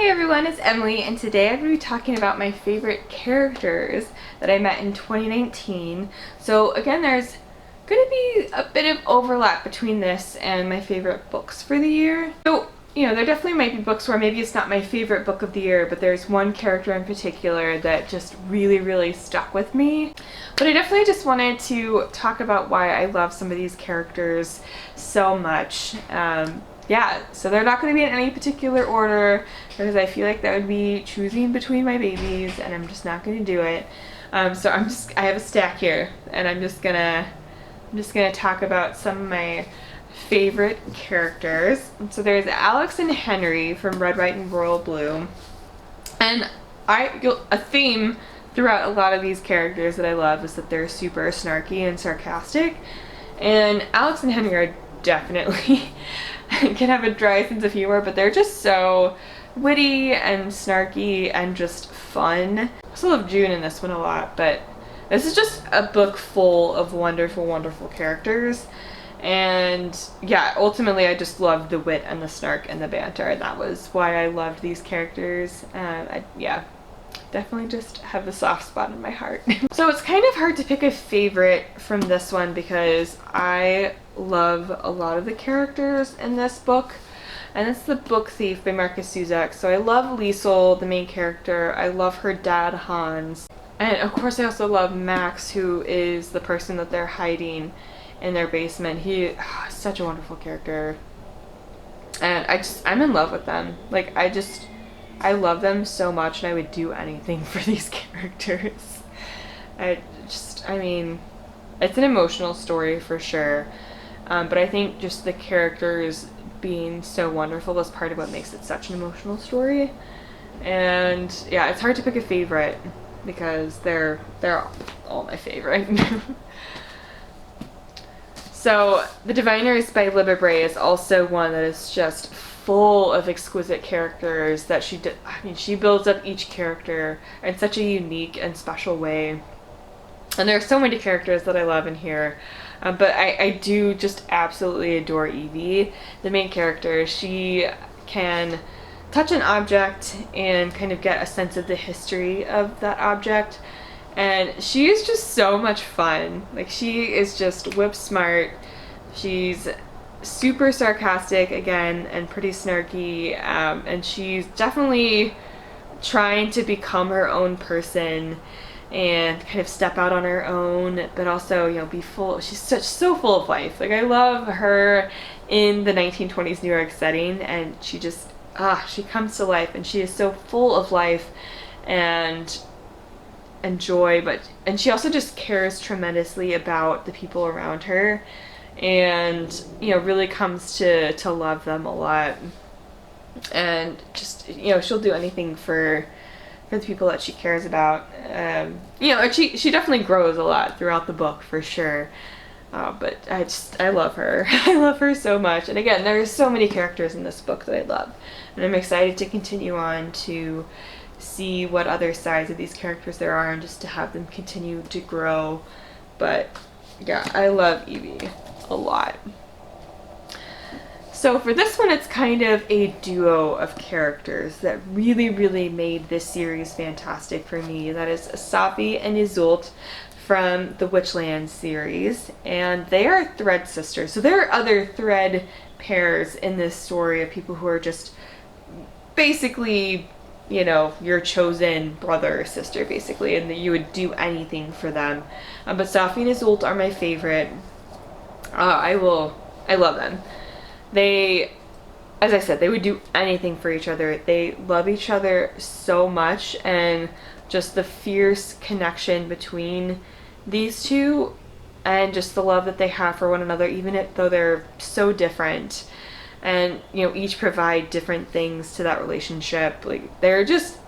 Hey everyone, it's Emily, and today I'm going to be talking about my favorite characters that I met in 2019. So again, there's going to be a bit of overlap between this and my favorite books for the year. So, there definitely might be books where maybe it's not my favorite book of the year, but there's one character in particular that just really stuck with me. But I definitely just wanted to talk about why I love some of these characters so much. Yeah, so they're not going to be in any particular order because I feel like that would be choosing between my babies, and I'm just not going to do it. So I have a stack here, and I'm just gonna talk about some of my favorite characters. So there's Alex and Henry from Red, White, and Royal Blue, and a theme throughout a lot of these characters that I love is that they're super snarky and sarcastic, and Alex and Henry are definitely can have a dry sense of humor, but they're just so witty and snarky and just fun. I also love June in this one a lot, but this is just a book full of wonderful characters. And yeah, ultimately I just loved the wit and the snark and the banter, and that was why I loved these characters. Yeah, definitely just have a soft spot in my heart. So it's kind of hard to pick a favorite from this one because I love a lot of the characters in this book, and it's The Book Thief by Marcus Zuzak. So I love Liesel, the main character. I love her dad Hans, and of course I also love Max, who is the person that they're hiding in their basement. He is such a wonderful character, and I'm in love with them. Like, I love them so much, and I would do anything for these characters. I mean, it's an emotional story for sure, but I think just the characters being so wonderful is part of what makes it such an emotional story. And yeah, it's hard to pick a favorite because they're all my favorite. So The Diviners by Libba Bray is also one that is just full of exquisite characters that she builds up each character in such a unique and special way. And there are so many characters that I love in here, but I do just absolutely adore Evie, the main character. She can touch an object and kind of get a sense of the history of that object, and she is just so much fun. Like, she is just whip smart. She's super sarcastic again and pretty snarky, and she's definitely trying to become her own person and kind of step out on her own, but also she's so full of life. Like, I love her in the 1920s New York setting, and she just she comes to life, and she is so full of life and joy, and she also just cares tremendously about the people around her, and really comes to love them a lot, and just she'll do anything for the people that she cares about. And she definitely grows a lot throughout the book for sure, but I love her. I love her so much. And again, there's so many characters in this book that I love, and I'm excited to continue on to see what other sides of these characters there are, and just to have them continue to grow. But yeah, I love Evie a lot. So for this one, it's kind of a duo of characters that really made this series fantastic for me. That is Safi and Isolde from the Witchland series, and they are thread sisters. So there are other thread pairs in this story of people who are just basically your chosen brother or sister, basically, and that you would do anything for them. But Safi and Isolde are my favorite. I love them. They, as I said, they would do anything for each other. They love each other so much, and just the fierce connection between these two, and just the love that they have for one another, even though they're so different, and each provide different things to that relationship. Like, they're just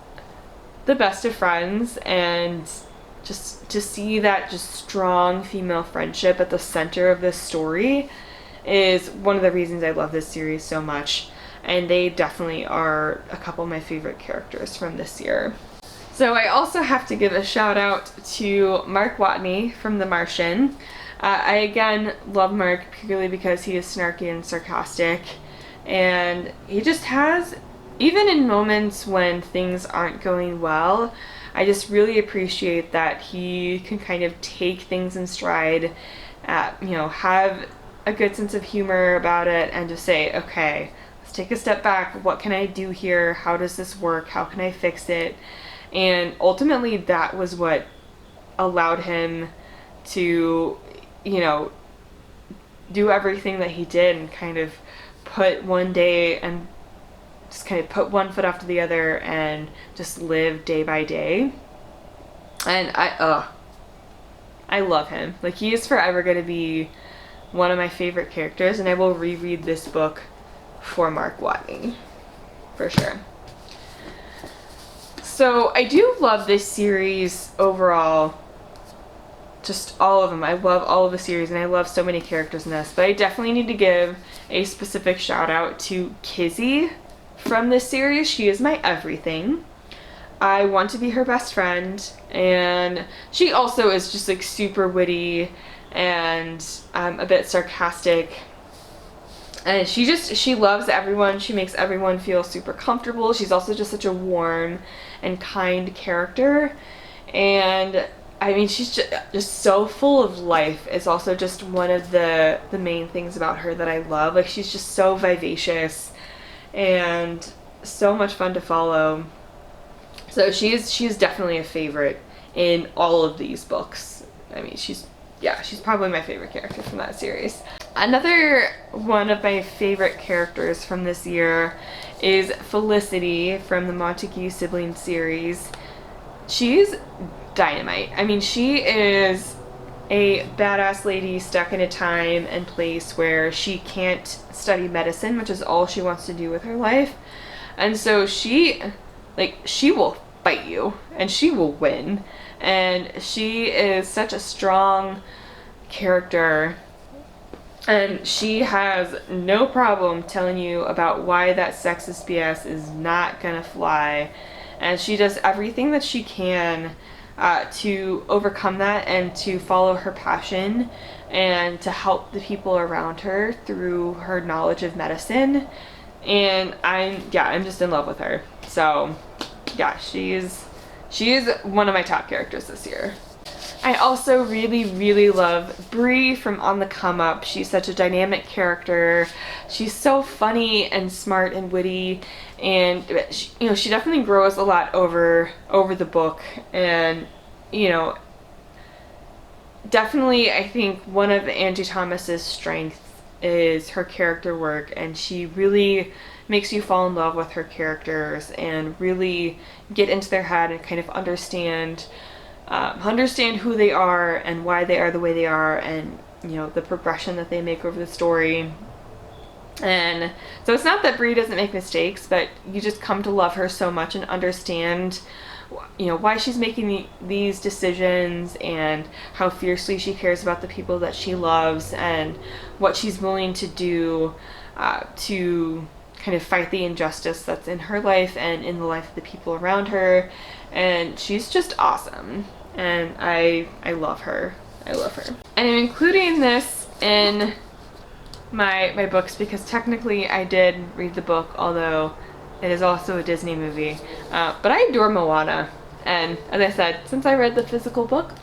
the best of friends, and just to see that just strong female friendship at the center of this story is one of the reasons I love this series so much, and they definitely are a couple of my favorite characters from this year. So I also have to give a shout out to Mark Watney from The Martian. I again love Mark purely because he is snarky and sarcastic, and he just has even in moments when things aren't going well, I just really appreciate that he can kind of take things in stride, have a good sense of humor about it, and just say, okay, let's take a step back. What can I do here? How does this work? How can I fix it? And ultimately, that was what allowed him to, do everything that he did and kind of put one day and just kind of put one foot after the other and just live day by day. And I love him. Like, he is forever going to be one of my favorite characters, and I will reread this book for Mark Watney, for sure. So I do love this series overall, just all of them. I love all of the series, and I love so many characters in this, but I definitely need to give a specific shout out to Kizzy from this series. She is my everything. I want to be her best friend, and she also is just like super witty and a bit sarcastic, and she loves everyone. She makes everyone feel super comfortable. She's also just such a warm and kind character, and I mean, she's just so full of life. It's also just one of the main things about her that I love. Like, she's just so vivacious and so much fun to follow. So she is definitely a favorite in all of these books. I mean, she's probably my favorite character from that series. Another one of my favorite characters from this year is Felicity from the Montague Siblings series. She's dynamite. I mean, she is a badass lady stuck in a time and place where she can't study medicine, which is all she wants to do with her life. And so she will fight you, and she will win. And she is such a strong character, and she has no problem telling you about why that sexist BS is not gonna fly. And she does everything that she can to overcome that and to follow her passion and to help the people around her through her knowledge of medicine. And I'm just in love with her. So yeah, she is one of my top characters this year. I also really, really love Bree from On the Come Up. She's such a dynamic character. She's so funny and smart and witty, and she definitely grows a lot over the book. And definitely, I think one of Angie Thomas's strengths is her character work, and she really makes you fall in love with her characters and really get into their head and kind of understand who they are and why they are the way they are, and the progression that they make over the story. And so it's not that Bree doesn't make mistakes, but you just come to love her so much and understand why she's making these decisions and how fiercely she cares about the people that she loves and what she's willing to do to kind of fight the injustice that's in her life and in the life of the people around her. And she's just awesome, and I love her. I love her. And I'm including this in my books because technically I did read the book, although it is also a Disney movie. But I adore Moana, and as I said, since I read the physical book,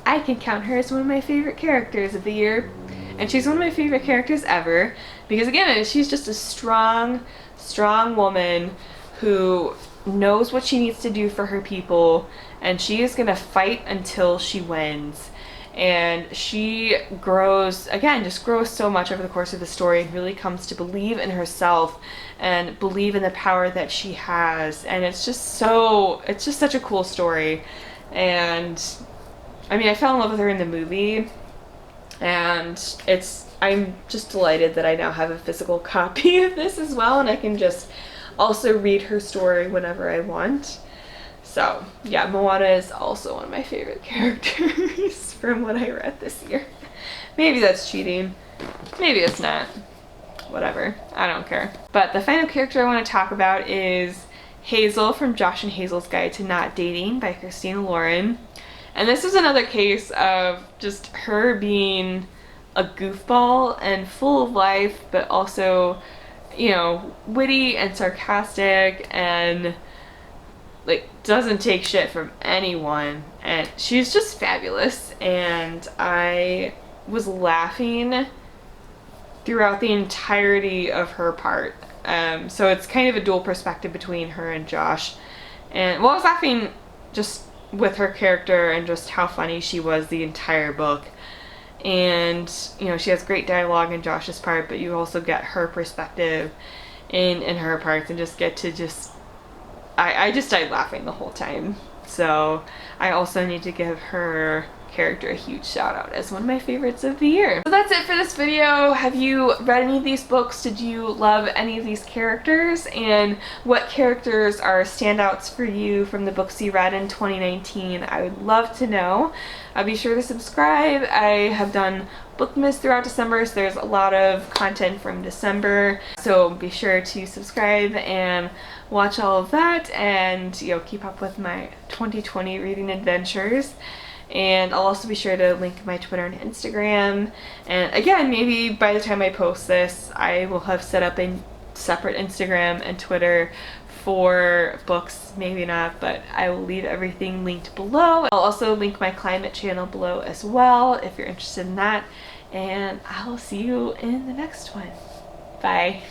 I can count her as one of my favorite characters of the year. And she's one of my favorite characters ever because, again, she's just a strong woman who knows what she needs to do for her people, and she is going to fight until she wins. And she grows so much over the course of the story and really comes to believe in herself and believe in the power that she has. And it's just such a cool story. And I mean, I fell in love with her in the movie, and I'm just delighted that I now have a physical copy of this as well, and I can just also read her story whenever I want. So yeah, Moana is also one of my favorite characters from what I read this year. Maybe that's cheating. Maybe it's not. Whatever. I don't care. But the final character I want to talk about is Hazel from Josh and Hazel's Guide to Not Dating by Christina Lauren. And this is another case of just her being a goofball and full of life, but also you know, witty and sarcastic and like doesn't take shit from anyone, and she's just fabulous. And I was laughing throughout the entirety of her part. So it's kind of a dual perspective between her and Josh. And well, I was laughing just with her character and just how funny she was the entire book. And you know, she has great dialogue in Josh's part, but you also get her perspective in her parts, and just get to I just died laughing the whole time. So I also need to give her character a huge shout out as one of my favorites of the year. So that's it for this video. Have you read any of these books? Did you love any of these characters? And what characters are standouts for you from the books you read in 2019? I would love to know. Be sure to subscribe. I have done Bookmas throughout December, so there's a lot of content from December. So be sure to subscribe and watch all of that, and you know, keep up with my 2020 reading adventures. And I'll also be sure to link my Twitter and Instagram. And again, maybe by the time I post this, I will have set up a separate Instagram and Twitter for books. Maybe not, but I will leave everything linked below. I'll also link my climate channel below as well if you're interested in that. And I'll see you in the next one. Bye.